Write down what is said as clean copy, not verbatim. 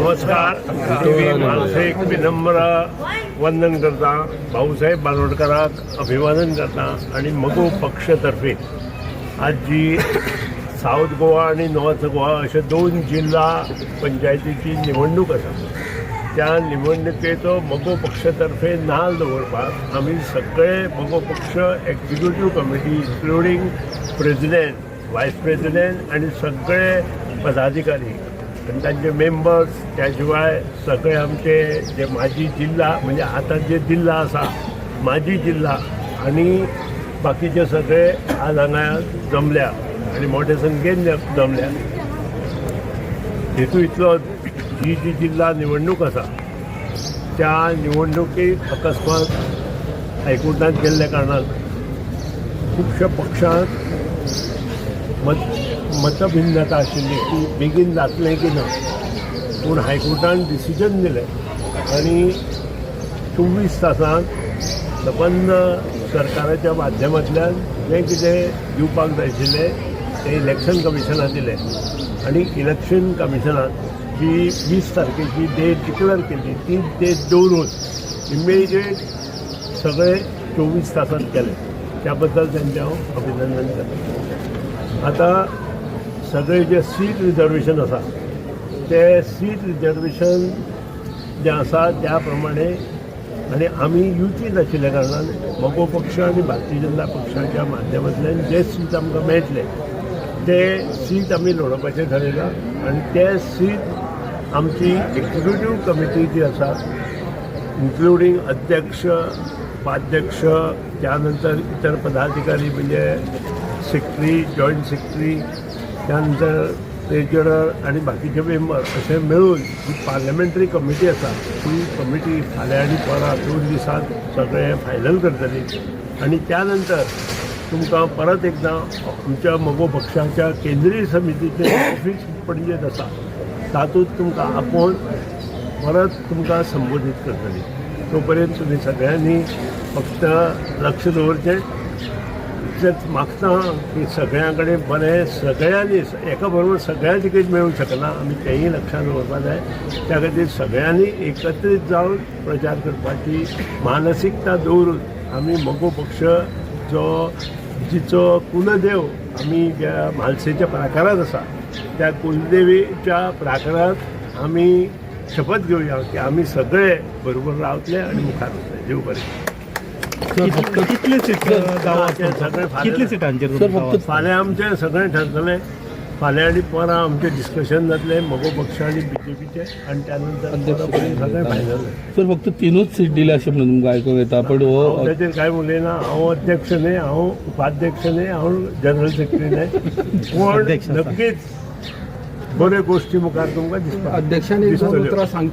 नमस्कार. मी माणसे एक विनम्र वंदन करता, भाऊसाहेब बांदोडकराक अभिवादन करता आणि मगो पक्षतर्फे आज जी साऊथ गोवा आणि नॉर्थ गोवा अशे दोन जिल्हा पंचायतीची निवडणूक आसा, त्या निवडणुकेचो मगो पक्षतर्फे नाल दवरपाक आमी सगळे मगो पक्ष executive committee including president, vice president आणि सगळे पदाधिकारी आणि तांचे मेंबर्स, त्या शिवाय सगळे आमचे जे माजी जिल्हा म्हणजे आता जे जिल्हा आसा माजी जिल्हा आणि बाकीचे सगळे आज हांगा जमल्या आणि मोठ्या संख्येन जमल्या. हेतू इतलो ही जी जिल्हा निवडणूक आसा त्या निवडणुकीक अकस्मात हायकोर्टांत गेल्ल्या कारणान खुबश्या पक्षांत मतभिन्नता आशिल्ली की बेगीन जातलें की ना, पूण हायकोर्टान डिसिजन दिलें आनी 24 तासांत संबंद सरकाराच्या माध्यमांतल्यान जें कितें दिवपाक जाय आशिल्लें तें इलेक्शन कमिशनाक दिलें आनी इलेक्शन कमिशनान जी 20 तारखेची डेट डिक्लेअर केली ती डेट दवरून इमिजिएट सगळे 24 तासांत केले. त्या बद्दल त्यांचे हांव अभिनंदन करता. आता सगळे जे सीट रिजर्वेशन आसा ते सीट रिजर्वेशन जें आसा त्या प्रमाणे आनी आमी युतींत आशिल्ल्या कारणान मगो पक्ष आनी भारतीय जनता पक्षाच्या माध्यमांतल्यान जे सीट आमकां मेळटले ते सीट आमी लडोवपाचें थारायलां आनी ते सीट आमची एक्झिक्युटीव कमिटी जी आसा इन्क्लुडींग अध्यक्ष, उपाध्यक्ष, त्यानंतर इतर पदाधिकारी म्हणजे सेक्रेटरी, जॉईंट सेक्रेटरी, त्यानंतर ट्रेजरर आणि बाकीचे मेंबर असे मिळून जी पार्लमेंटरी कमिटी आसा ती कमिटी फाल्यां आनी परवा 2 दिसांत सगळे फायनल करतली आणि त्यानंतर तुमकां परत एकदां आमच्या मगो पक्षाच्या केंद्रीय समितीचें ऑफिस पणजेंत आसा तातूंत तुमकां आपोवन परत तुमकां संबोधीत करतली. तोपर्यंत तुमी सगळ्यांनी फक्त लक्ष दवरचें. इतलेंच मागता की सगळ्यां कडेन बरें सगळ्यांनी एका बरोबर सगळ्यां तिकेट मेळूंक शकना, आमी तेंय लक्षांत दवरपाक जाय. त्या खातीर सगळ्यांनी एकत्रीत जावन प्रचार करपाची मानसिकता दवरून आमी मगो पक्ष जिचो कुलदेव आमी ज्या म्हालसेच्या प्राकारांत आसा त्या कुलदेवीच्या प्राकारांत आमी शपथ घेवया की आमी सगळे बरोबर रावतले आनी मुखार वतले. देव बरें. कितले सिटांचेर फाल्यां आमचें सगळें ठरतलें. फाल्यां आनी परवा आमचें डिस्कशन जातलें मगो पक्ष आनी BJPचें आणि त्यानंतर सगळें फायनल. सर फक्त 3च सीट दिल्या अशें म्हणून तुमकां आयकूंक येता, पण हांव ताचेर कांय उलयना. हांव अध्यक्ष न्हय, हांव उपाध्यक्ष न्हय, हांव जनरल सेक्रेटरी न्हय, पूण नक्कीच बऱ्यो गोश्टी मुखार तुमकां दिसता. अध्यक्षांनी